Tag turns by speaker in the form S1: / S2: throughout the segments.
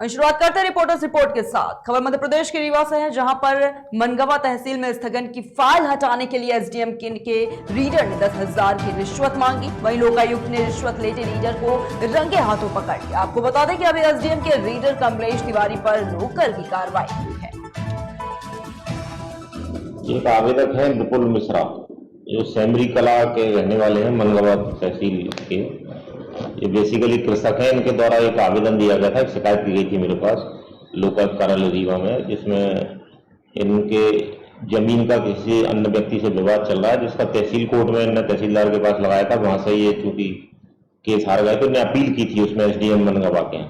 S1: शुरुआत करते हैं रिपोर्टर्स रिपोर्ट के साथ। खबर मध्य प्रदेश के रीवा से है, जहां पर मनगवा तहसील में स्थगन की फाइल हटाने के लिए एसडीएम के रीडर ने 10,000 की रिश्वत मांगी। वहीं लोकायुक्त ने रिश्वत लेते रीडर को रंगे हाथों पकड़ लिया। आपको बता दें कि अभी एसडीएम के रीडर कमलेश तिवारी पर लोकल की कार्रवाई हुई है।
S2: एक आवेदक है विपुल मिश्रा, जो सेमरी कला के रहने वाले हैं, मनगवा तहसील के। ये बेसिकली कृषक हैं। इनके द्वारा एक आवेदन दिया गया था, एक शिकायत की गई थी मेरे पास लोकायुक्त कार्यालय रीवा में, जिसमें इनके जमीन का किसी अन्य व्यक्ति से विवाद चल रहा है, जिसका तहसील कोर्ट में इन्होंने तहसीलदार के पास लगाया था। वहां से ये चूंकि केस हार गए तो इन्हें अपील की थी उसमें एसडीएम मनगवा के।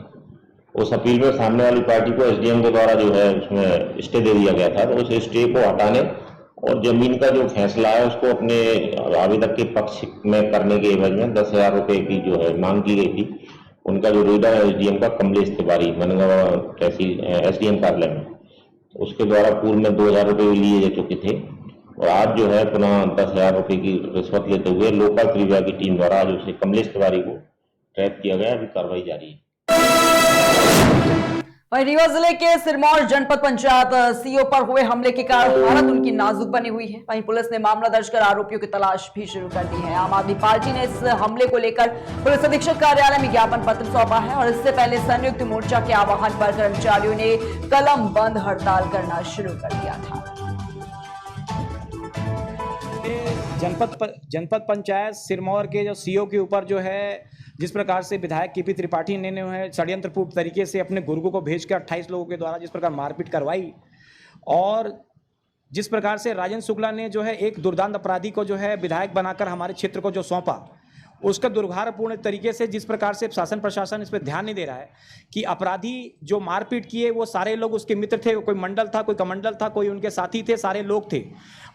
S2: उस अपील में सामने वाली पार्टी को एसडीएम के द्वारा जो है उसमें स्टे दे दिया गया था। तो उस स्टे को हटाने और जमीन का जो फैसला है उसको अपने आवेदक के पक्ष में करने के एवज में 10,000 रुपए की जो है मांग की गई थी। उनका जो रीडर है एसडीएम का कमलेश तिवारी, मनगवा तहसील एसडीएम कार्यालय में, उसके द्वारा पूर्व में 2,000 रुपए लिए जा चुके थे और आज जो है पुनः 10,000 रुपए की रिश्वत लेते हुए लोकल रीवा की टीम द्वारा आज उसे कमलेश तिवारी को ट्रैप किया गया। अभी कार्रवाई जारी है।
S1: वहीं रीवा जिले के सिरमौर जनपद पंचायत सीओ पर हुए हमले के कारण हालत उनकी नाजुक बनी हुई है। वहीं पुलिस ने मामला दर्ज कर आरोपियों की तलाश भी शुरू कर दी है। आम आदमी पार्टी ने इस हमले को लेकर पुलिस अधीक्षक कार्यालय में ज्ञापन पत्र सौंपा है और इससे पहले संयुक्त मोर्चा के आह्वान पर कर्मचारियों ने कलम बंद हड़ताल करना शुरू कर दिया था।
S3: जनपद पंचायत सिरमौर के जो सीओ के ऊपर जो है जिस प्रकार से विधायक केपी त्रिपाठी ने षड्यंत्रपूर्ण तरीके से अपने गुर्गों को भेजकर 28 लोगों के द्वारा जिस प्रकार मारपीट करवाई और जिस प्रकार से राजेंद्र शुक्ला ने जो है एक दुर्दांत अपराधी को जो है विधायक बनाकर हमारे क्षेत्र को जो सौंपा, उसका दुर्भावनापूर्ण तरीके से जिस प्रकार से शासन प्रशासन इस पर ध्यान नहीं दे रहा है कि अपराधी जो मारपीट किए वो सारे लोग उसके मित्र थे, कोई मंडल था, कोई कमंडल था, कोई उनके साथी थे, सारे लोग थे।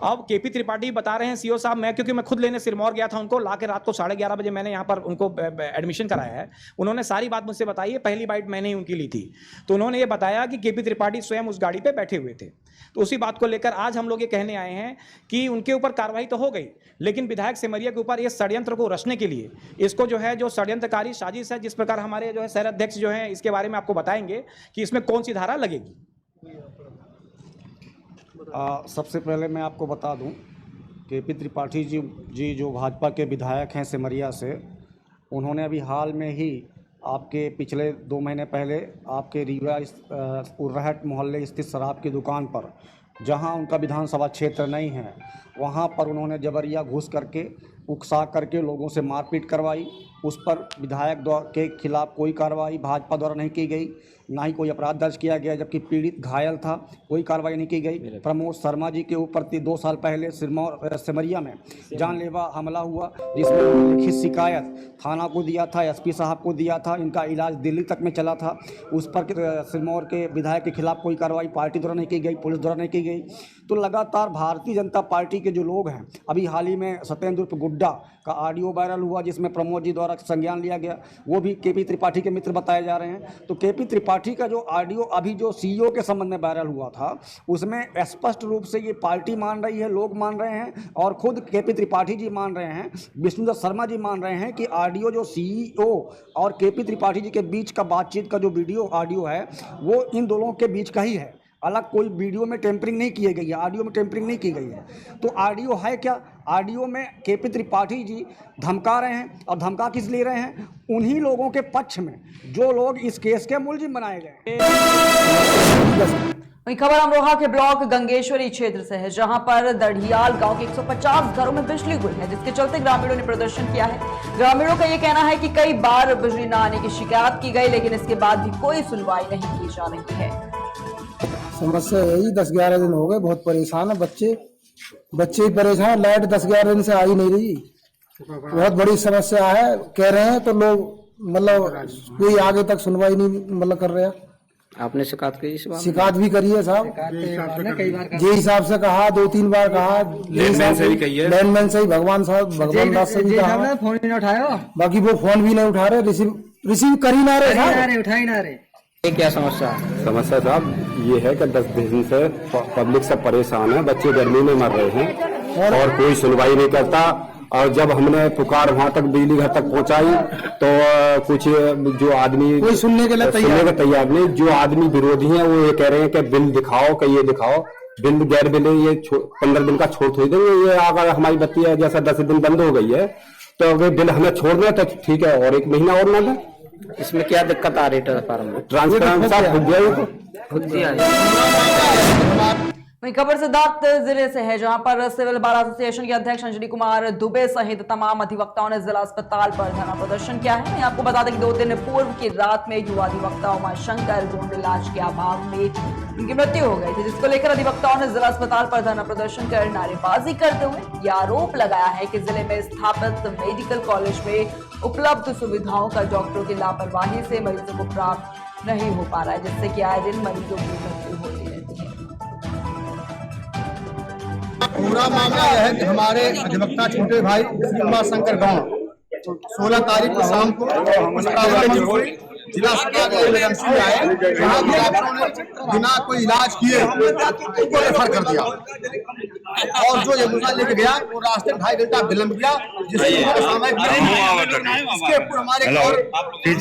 S3: अब केपी त्रिपाठी बता रहे हैं सीओ साहब, मैं क्योंकि मैं खुद लेने सिरमौर गया था उनको, लाके रात को 11:30 बजे मैंने यहाँ पर उनको एडमिशन कराया है। उन्होंने सारी बात मुझसे बताई है, पहली बाइट मैंने ही उनकी ली थी। तो उन्होंने ये बताया कि केपी त्रिपाठी स्वयं उस गाड़ी पर बैठे हुए थे। तो उसी बात को लेकर आज हम लोग ये कहने आए हैं कि उनके ऊपर कार्रवाई तो हो गई, लेकिन विधायक सेमरिया के ऊपर ये षड्यंत्र को रचने के लिए इसको जो है जो षड्यंत्रकारी साजिश है, जिस प्रकार हमारे जो है शहर अध्यक्ष जो है इसके बारे में आपको बताएंगे कि इसमें कौन सी धारा लगेगी।
S4: सबसे पहले मैं आपको बता दूं, केपी त्रिपाठी जी जो भाजपा के विधायक हैं सिमरिया से, उन्होंने अभी हाल में ही आपके पिछले 2 महीने पहले आपके रीवा उर्रहट मोहल्ले स्थित शराब की दुकान पर, जहां उनका विधानसभा क्षेत्र नहीं है, वहां पर उन्होंने जबरिया घुस करके उकसा करके लोगों से मारपीट करवाई। उस पर विधायक के खिलाफ कोई कार्रवाई भाजपा द्वारा नहीं की गई, ना ही कोई अपराध दर्ज किया गया, जबकि पीड़ित घायल था, कोई कार्रवाई नहीं की गई। प्रमोद शर्मा जी के ऊपर 2 साल पहले सिमरिया में जानलेवा हमला हुआ, जिसमें उन्होंने लिखित शिकायत थाना को दिया था, एसपी साहब को दिया था। इनका इलाज दिल्ली तक में चला था। उस पर सिरमौर के विधायक के खिलाफ कोई कार्रवाई पार्टी द्वारा नहीं की गई, पुलिस द्वारा नहीं की गई। तो लगातार भारतीय जनता पार्टी के जो लोग हैं, अभी हाल ही में सत्येंद्र उर्फ गुड्डा का ऑडियो वायरल हुआ जिसमें प्रमोद जी द्वारा संज्ञान लिया गया, वो भी केपी त्रिपाठी के मित्र बताए जा रहे हैं। तो केपी त्रिपाठी का जो ऑडियो अभी जो सीईओ के संबंध में वायरल हुआ था, उसमें स्पष्ट रूप से ये पार्टी मान रही है, लोग मान रहे हैं और खुद केपी त्रिपाठी जी मान रहे हैं, विष्णुदत्त शर्मा जी मान रहे हैं कि ऑडियो जो सीईओ और केपी त्रिपाठी जी के बीच का बातचीत का जो वीडियो ऑडियो है वो इन दोनों के बीच का ही है। अलग कोई वीडियो में टेम्परिंग नहीं की गई है, ऑडियो में टेम्परिंग नहीं की गई है। तो ऑडियो है क्या? ऑडियो में केपी त्रिपाठी जी धमका रहे हैं, और धमका किस लिए रहे हैं? उन्हीं लोगों के पक्ष में जो लोग इस केस के मुलजिम बनाए गए।
S1: वहीं खबर अमरोहा के ब्लॉक गंगेश्वरी क्षेत्र से है, जहां पर दढ़ियाल गांव के 150 घरों में बिजली गुल है, जिसके चलते ग्रामीणों ने प्रदर्शन किया है। ग्रामीणों का यह कहना है कि कई बार बिजली न आने की शिकायत की गई, लेकिन इसके बाद भी कोई सुनवाई नहीं की जा रही है।
S5: समस्या यही 10-11 दिन हो गए, बहुत परेशान है। बच्चे ही परेशान, लाइट 10-11 दिन से आ ही नहीं रही, बहुत बड़ी समस्या है। कह रहे हैं तो लोग मतलब कोई आगे तक सुनवाई नहीं मतलब कर रहे हैं।
S6: आपने शिकायत की?
S5: शिकायत भी करी है साहब, जी हिसाब से कहा, 2-3 बार कहा, लैंडमैन से ही भगवान दास से भी कहा,
S6: फोन नहीं उठाया,
S5: बाकी वो फोन भी नहीं उठा रहे, रिसीव कर ही ना रहे,
S6: उठा ही ना रहे। ये क्या समस्या है?
S7: समस्या साहब ये है कि 10 दिन से पब्लिक सब परेशान है, बच्चे गर्मी में मर रहे हैं और कोई सुनवाई नहीं करता। और जब हमने पुकार वहां तक बिजली घर तक पहुंचाई तो कुछ जो आदमी
S5: कोई सुनने के लिए
S7: तैयार नहीं। जो आदमी विरोधी हैं वो ये कह रहे हैं कि बिल दिखाओ, कि ये दिखाओ। बिल गैर बिल ये 15 दिन का छोड़ थोड़ी देंगे। ये अगर हमारी बत्ती है जैसा 10 दिन बंद हो गई है तो अगर बिल हमें छोड़ दें तो ठीक है, और 1 महीना और ना दें।
S6: इसमें क्या दिक्कत आ रही है ट्रांसफार्मर में?
S7: ट्रांसफार्मर साफ हो गया,
S6: खुद ही आ रही।
S1: वहीं खबर सिद्धार्थ जिले से है, जहां पर सिविल बार एसोसिएशन के अध्यक्ष अंजलि कुमार दुबे सहित तमाम अधिवक्ताओं ने जिला अस्पताल पर धरना प्रदर्शन किया है। मैं आपको बता दें कि 2 दिन पूर्व की रात में युवा अधिवक्ता उमाशंकर गोंड इलाज के अभाव में उनकी मृत्यु हो गई थी, जिसको लेकर अधिवक्ताओं ने जिला अस्पताल पर धरना प्रदर्शन कर नारेबाजी करते हुए यह आरोप लगाया है कि जिले में स्थापित मेडिकल कॉलेज में उपलब्ध सुविधाओं का डॉक्टरों की लापरवाही से मरीजों को प्राप्त नहीं हो पा रहा है, जिससे कि आए दिन मरीजों की मृत्यु होती रहती है।
S8: पूरा मामला यह है कि हमारे अधिवक्ता छोटे भाई श्री उमाशंकर गौड़ 16 तारीख को शाम को जिला अस्पताल एमरजेंसी में आए, जहाँ भी डॉक्टरों ने बिना कोई इलाज किए उनको रेफर कर दिया और जो एम्बुलेंस लेके गया वो रास्ते 2.5 घंटा विलंब किया, जिससे सामयिक इसके ऊपर हमारे डॉक्टर थी,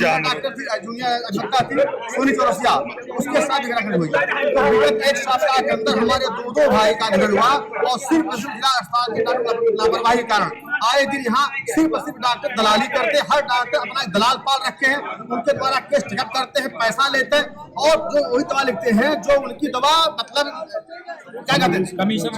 S8: जूनियर अधिवक्ता थी सोनी चौरसिया, उसके साथ झगड़ा हुई। तो विगत 1 सप्ताह के अंदर हमारे 2 भाई का निधन हुआ और सिर्फ जिला अस्पताल के डॉक्टर लापरवाही के कारण आए दिन यहाँ सिर्फ डॉक्टर दलाली करते, हर डॉक्टर अपना दलाल पाल रखे हैं, उनके द्वारा केस टिकट करते हैं, पैसा लेते हैं और जो वही दवा लिखते हैं जो उनकी दवा मतलब क्या कहते हैं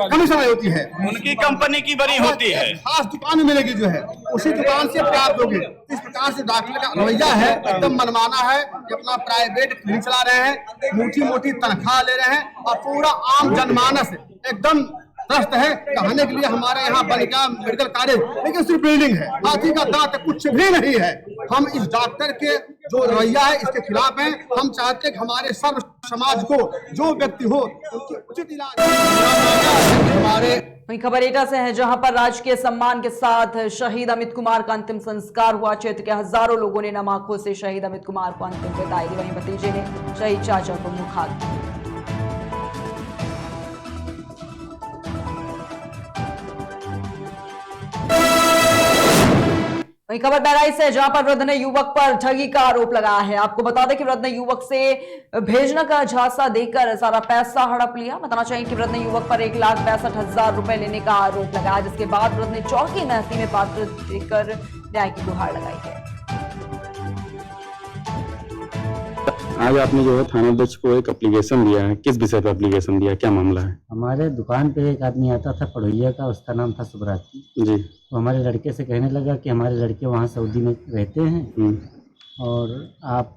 S8: कमीशन होती है,
S9: उनकी कंपनी की बनी होती है,
S8: खास दुकान में मिलेगी जो है उसी दुकान से प्राप्त होगी। इस प्रकार से डॉक्टर का रवैया है एकदम मनमाना है कि अपना प्राइवेट क्लिनिक चला रहे हैं, मोटी मोटी तनख्वाह ले रहे हैं और पूरा आम जनमानस एकदम त्रस्त है। कहने के लिए हमारे यहाँ बन गया मेडिकल कॉलेज, लेकिन सिर्फ बिल्डिंग है, हाथी का दांत कुछ भी नहीं है। हम इस डॉक्टर के जो रवैया है इसके खिलाफ हैं। हम चाहते हैं कि हमारे सर्व समाज को जो व्यक्ति हो उनकी उचित इलाज हमारे।
S1: वहीं खबर एटा से है, जहां पर राजकीय सम्मान के साथ शहीद अमित कुमार का अंतिम संस्कार हुआ। क्षेत्र के हजारों लोगों ने नम आंखों से शहीद अमित कुमार को अंतिम विदाई दी। वहीं भतीजे ने शहीद चाचा को मुखाग्नि। वहीं खबर बहराइच से, जहां पर वृद्ध ने युवक पर ठगी का आरोप लगाया है। आपको बता दें कि वृद्ध ने युवक से भेजने का झांसा देकर सारा पैसा हड़प लिया। बताना चाहिए कि वृद्ध ने युवक पर 1,62,000 रुपए लेने का आरोप लगाया, जिसके बाद वृद्ध ने चौकी नहसी में पात्र देकर न्याय की गुहार लगाई है।
S7: आज आपने जो है थाना अध्यक्ष को एक एप्लीकेशन दिया है, किस विषय पर एप्लीकेशन दिया, क्या मामला है?
S10: हमारे दुकान पे एक आदमी आता था पढ़ोइया का, उसका नाम था सुब्राती
S7: जी।
S10: तो हमारे लड़के से कहने लगा कि हमारे लड़के वहाँ सऊदी में रहते हैं और आप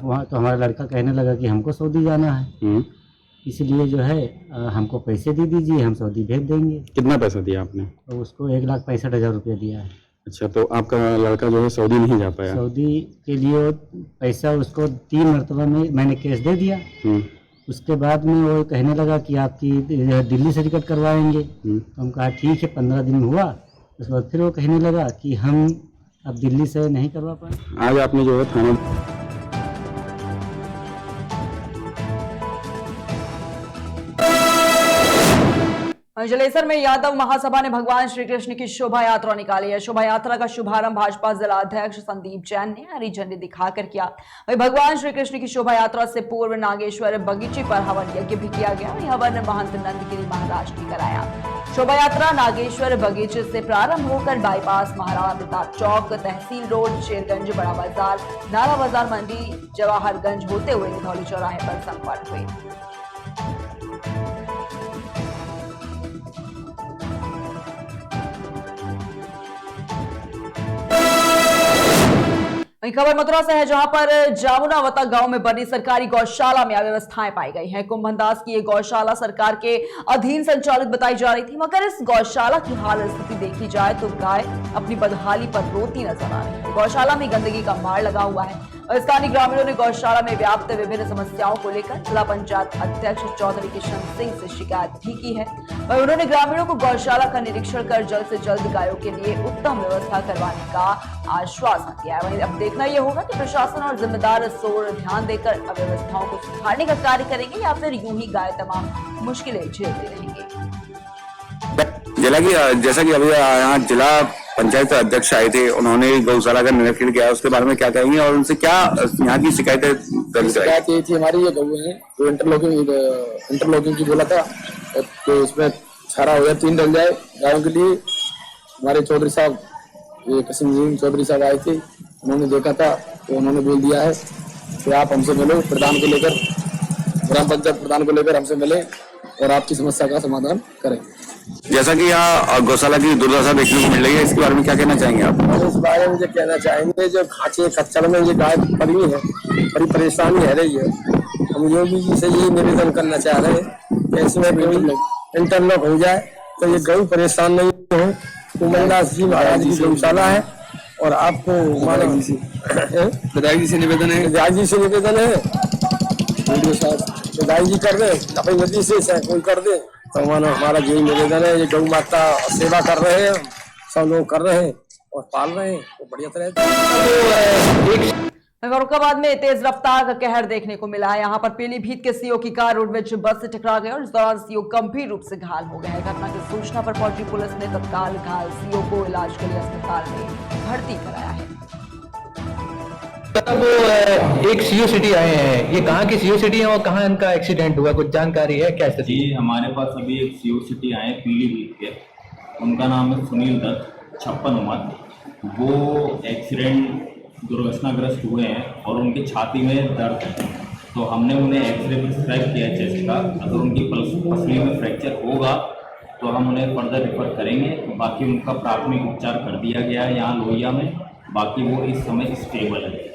S10: वहाँ, तो हमारा लड़का कहने लगा कि हमको सऊदी जाना है, इसलिए जो है हमको पैसे दे दीजिए, हम सऊदी भेज देंगे।
S7: कितना पैसा दिया आपने?
S10: तो उसको 1,65,000 रुपया दिया है।
S7: अच्छा, तो आपका लड़का जो है सऊदी नहीं जा पाया?
S10: सऊदी के लिए पैसा उसको 3 मरतबा में मैंने कैश दे दिया। उसके बाद में वो कहने लगा कि आपकी दिल्ली से टिकट करवाएंगे। तो हम कहा ठीक है, 15 दिन हुआ। उसके बाद फिर वो कहने लगा कि हम अब दिल्ली से नहीं करवा पाए।
S7: आज आपने जो है थाना
S1: जलेसर में यादव महासभा ने भगवान श्री कृष्ण की शोभा यात्रा निकाली है। शोभा यात्रा का शुभारंभ भाजपा जिला अध्यक्ष संदीप जैन ने हरी झंडी दिखाकर किया। वहीं भगवान श्री कृष्ण की शोभा यात्रा से पूर्व नागेश्वर बगीचे पर हवन यज्ञ भी किया गया। वहीं हवन महंत नंदगिरी महाराज ने कराया। शोभा यात्रा नागेश्वर बगीचे से प्रारंभ होकर बाईपास महाराणा प्रताप चौक, तहसील रोड, शेरगंज, बड़ा बाजार, नाला बाजार मंडी, जवाहरगंज होते हुए निधौली चौराहे पर संपन्न हुई। वहीं खबर मथुरा से है, जहां पर जामुनावता गांव में बनी सरकारी गौशाला में अव्यवस्थाएं पाई गई हैं। कुंभनदास की ये गौशाला सरकार के अधीन संचालित बताई जा रही थी, मगर इस गौशाला की हाल स्थिति देखी जाए तो गाय अपनी बदहाली पर रोती नजर आ रही है। गौशाला में गंदगी का मार लगा हुआ है और स्थानीय ग्रामीणों ने गौशाला में व्याप्त विभिन्न समस्याओं को लेकर जिला पंचायत अध्यक्ष चौधरी किशन सिंह से शिकायत भी की है। और उन्होंने ग्रामीणों को गौशाला का निरीक्षण कर जल्द से जल्द गायों के लिए उत्तम व्यवस्था करवाने का आश्वासन दिया है। वहीं अब देखना यह होगा कि प्रशासन और जिम्मेदार सोर ध्यान देकर अव्यवस्थाओं को सुधारने का कार्य करेंगे या फिर यूं ही गाय तमाम मुश्किलें झेलते रहेंगे।
S11: जिला की जैसा कि अभी यहाँ जिला
S7: पंचायत अध्यक्ष आए थे, उन्होंने गौशाला का निरीक्षण किया, उसके बारे में क्या कहेंगे और उनसे क्या यहाँ की शिकायतें दर्ज कराई?
S5: शिकायत ये थी हमारी, ये गऊ है जो इंटरलॉकिंग की बोला था तो इसमें छारा हो गया, 3 डल जाए गायों के लिए। हमारे चौधरी साहब, ये कसीम चौधरी साहब आए थे, उन्होंने देखा था तो उन्होंने बोल दिया है कि आप हमसे मिलो, प्रधान को लेकर, ग्राम पंचायत प्रधान को लेकर हमसे मिले और आपकी समस्या का समाधान करें।
S7: जैसा कि यहाँ गौशाला की दुर्दशा देखने को मिल रही है, इसके बारे में क्या कहना चाहेंगे आप?
S5: इस बारे में कहना चाहेंगे, जो खांचे खच्चर में ये गाय पड़ी है, बड़ी परेशानी है रही है। हम योगी जी से यही निवेदन करना चाह रहे हैं कि इसमें भी इंटरलॉक हो जाए तो ये गऊ परेशान नहीं हो। कुमलदास जी महाराज की गौशाला है और आपको विधायक जी से निवेदन है, विधायक जी से निवेदन है, विधायक जी कर दे, अपनी नदी से कोई कर दे तो हमारा यही निवेदन है। ये गौ माता सेवा कर रहे हैं, सब लोग कर रहे हैं और पाल रहे हैं तो बढ़िया तरह।
S1: फरुखाबाद में तेज रफ्तार का कहर देखने को मिला है। यहाँ पर पीलीभीत के सीओ की कार रोडवेज बस से टकरा गई और इस दौरान सीओ गंभीर रूप से घायल हो गए हैं। घटना की सूचना पर पहुंची पुलिस ने तत्काल घायल सीओ को इलाज के लिए अस्पताल में भर्ती कराया है।
S6: अब एक सीओ सिटी आए हैं, ये कहाँ की सीओ सिटी है और कहाँ इनका एक्सीडेंट हुआ, कुछ जानकारी है क्या?
S11: जी, हमारे पास अभी एक सीओ सिटी आए हैं पीलीभीत के, उनका नाम है सुनील दत्त, 56 उम्र। वो एक्सीडेंट दुर्घटनाग्रस्त हुए हैं और उनकी छाती में दर्द है, तो हमने उन्हें एक्सरे प्रिस्क्राइब किया चेस्ट का। अगर उनकी पसली में फ्रैक्चर होगा तो हम उन्हें फर्दर रेफर करेंगे। बाकी उनका प्राथमिक उपचार कर दिया गया है यहाँ लोहिया में, बाकी वो इस समय स्टेबल है।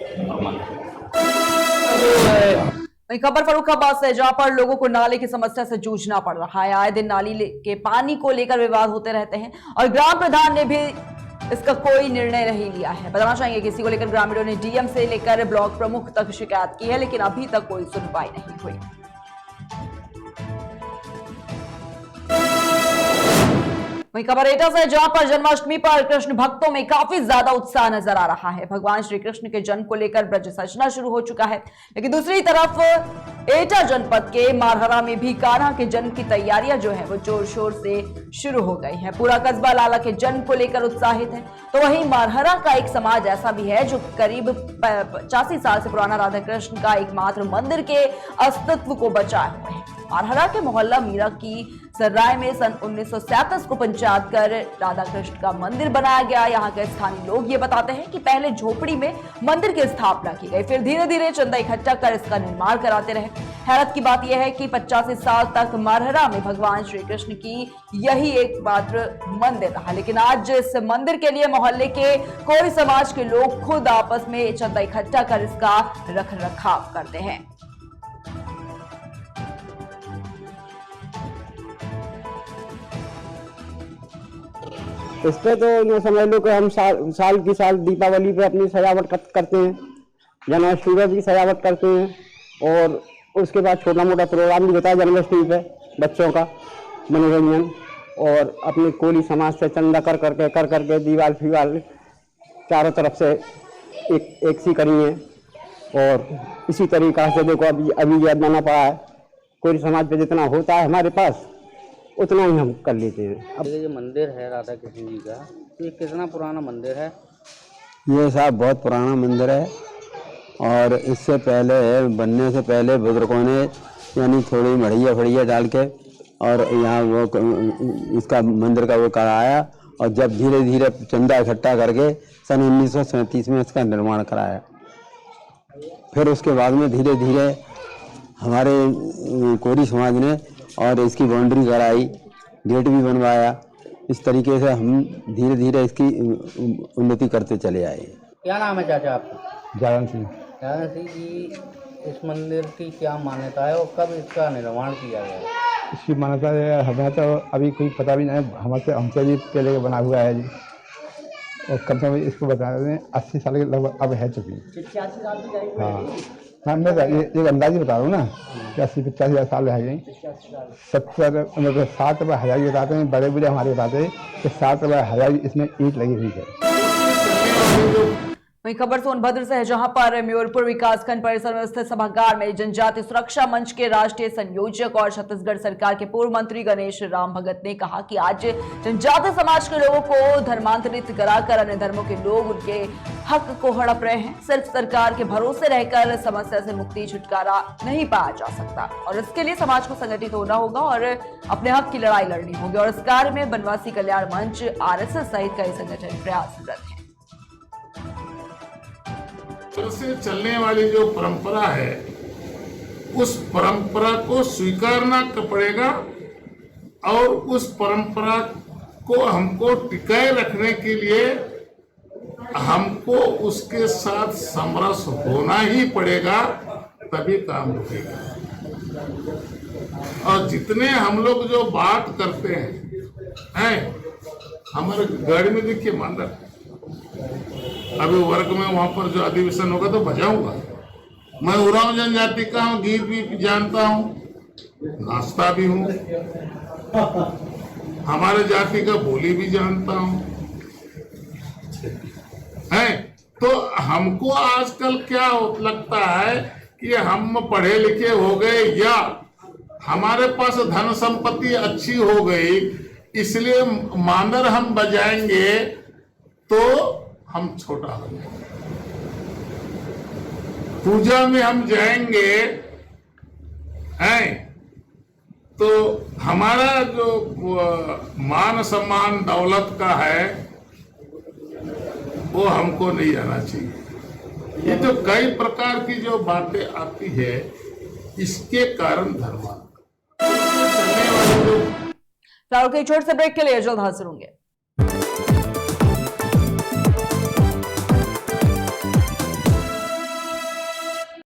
S1: खबर फरुखाबाद से, जहां पर लोगों को नाले की समस्या से जूझना पड़ रहा है। आए दिन नाली के पानी को लेकर विवाद होते रहते हैं और ग्राम प्रधान ने भी इसका कोई निर्णय नहीं लिया है। बताना चाहेंगे कि इसी को लेकर ग्रामीणों ने डीएम से लेकर ब्लॉक प्रमुख तक शिकायत की है, लेकिन अभी तक कोई सुनवाई नहीं हुई। वहीं खबर एटा से, जहां पर जन्माष्टमी पर कृष्ण भक्तों में काफी ज्यादा उत्साह नजर आ रहा है। भगवान श्री कृष्ण के जन्म को लेकर ब्रज सजना शुरू हो चुका है, लेकिन दूसरी तरफ एटा जनपद के मारहरा में भी कान्हा के जन्म की तैयारियां जो है वो जोर शोर से शुरू हो गई है। पूरा कस्बा लाला के जन्म को लेकर उत्साहित है। तो वहीं मारहरा का एक समाज ऐसा भी है जो करीब 85 साल से पुराना राधा कृष्ण का एकमात्र मंदिर के अस्तित्व को बचाए हुए हैं। मारहरा के मोहल्ला मीरा की सर्राय में सन 1937 को पंचायत कर राधा कृष्ण का मंदिर बनाया गया। यहाँ के स्थानीय लोग ये बताते हैं कि पहले झोपड़ी में मंदिर की स्थापना की गई, फिर धीरे धीरे चंदा इकट्ठा कर इसका निर्माण कराते रहे। हैरत की बात यह है कि 85 साल तक मारहरा में भगवान श्री कृष्ण की यही एकमात्र मंदिर रहा, लेकिन आज इस मंदिर के लिए मोहल्ले के कोई समाज के लोग खुद आपस में चंदा इकट्ठा कर इसका रख रखाव करते हैं।
S7: इस पे तो ये समझ लो कि हम साल की साल दीपावली पे अपनी सजावट करते हैं, जन्माष्टमी की सजावट करते हैं और उसके बाद छोटा मोटा प्रोग्राम भी होता है जन्माष्टमी पे बच्चों का मनोरंजन, और अपनी कोली समाज से चंदा कर करके दीवार फीवार चारों तरफ से एक सी करी है। और इसी तरीक़ा से देखो अभी याद माना पड़ा है, कोली समाज पे जितना होता है हमारे पास उतना ही हम कर लेते हैं।
S6: अब ये जो मंदिर है राधा कृष्ण जी का, ये कितना पुराना मंदिर है?
S7: ये साहब बहुत पुराना मंदिर है और इससे पहले बनने से पहले बुजुर्गों ने यानी थोड़ी मढ़िया फड़िया डाल के और यहाँ वो इसका मंदिर का वो कराया, और जब धीरे धीरे चंदा इकट्ठा करके सन 1937 में इसका निर्माण कराया। फिर उसके बाद में धीरे धीरे हमारे कोरी समाज ने और इसकी बाउंड्री कराई, गेट भी बनवाया। इस तरीके से हम धीरे धीरे इसकी उन्नति करते चले आए।
S6: क्या नाम है चाचा आपका?
S7: जागरण सिंह।
S6: जागरण सिंह जी, इस मंदिर की क्या मान्यता है और कब इसका निर्माण किया गया?
S7: इसकी मान्यता है, हमें तो अभी कोई पता भी नहीं, हमसे भी पहले बना हुआ है जी, और कम से कम इसको बता रहे हैं 80 साल के लगभग अब है चुकी।
S6: 85 साल की
S7: हाँ हाँ, मैं एक अंदाजी बता रहा हूँ ना कि 80-85 साल रह गई। 70 मतलब 60 हज़ार बताते हैं, बड़े बूढ़े हमारे बताते हैं कि 60 हज़ार इसमें ईंट लगी हुई है।
S1: वहीं खबर सोनभद्र से है, जहां पर म्योरपुर विकासखंड परिसर में स्थित सभागार में जनजाति सुरक्षा मंच के राष्ट्रीय संयोजक और छत्तीसगढ़ सरकार के पूर्व मंत्री गणेश राम भगत ने कहा कि आज जनजाति समाज के लोगों को धर्मांतरित कराकर अन्य धर्मों के लोग उनके हक को हड़प रहे हैं। सिर्फ सरकार के भरोसे रहकर समस्या से मुक्ति छुटकारा नहीं पाया जा सकता और इसके लिए समाज को संगठित होना होगा और अपने हक की लड़ाई लड़नी होगी। और इस कार्य में बनवासी कल्याण मंच, आरएसएस सहित कई संगठन प्रयासरत हैं।
S12: से चलने वाली जो परंपरा है, उस परंपरा को स्वीकारना पड़ेगा और उस परंपरा को हमको टिकाए रखने के लिए हमको उसके साथ समरस होना ही पड़ेगा, तभी काम रुकेगा। और जितने हम लोग जो बात करते हैं हमारे गढ़ में देखिए मानर, अभी वर्ग में वहां पर जो अधिवेशन होगा तो बजाऊंगा। मैं उरांव जनजाति का हूँ, गीत भी जानता हूँ, नाचता भी हूँ, हमारे जाति का बोली भी जानता हूँ। है तो हमको आजकल क्या लगता है कि हम पढ़े लिखे हो गए या हमारे पास धन संपत्ति अच्छी हो गई, इसलिए मानर हम बजाएंगे तो हम छोटा हो जाएंगे, पूजा में हम जाएंगे हैं तो हमारा जो मान सम्मान दौलत का है वो हमको नहीं आना चाहिए। ये तो कई प्रकार की जो बातें आती है, इसके कारण धर्म
S1: के छोटे से ब्रेक के लिए जल्द हाजिर होंगे।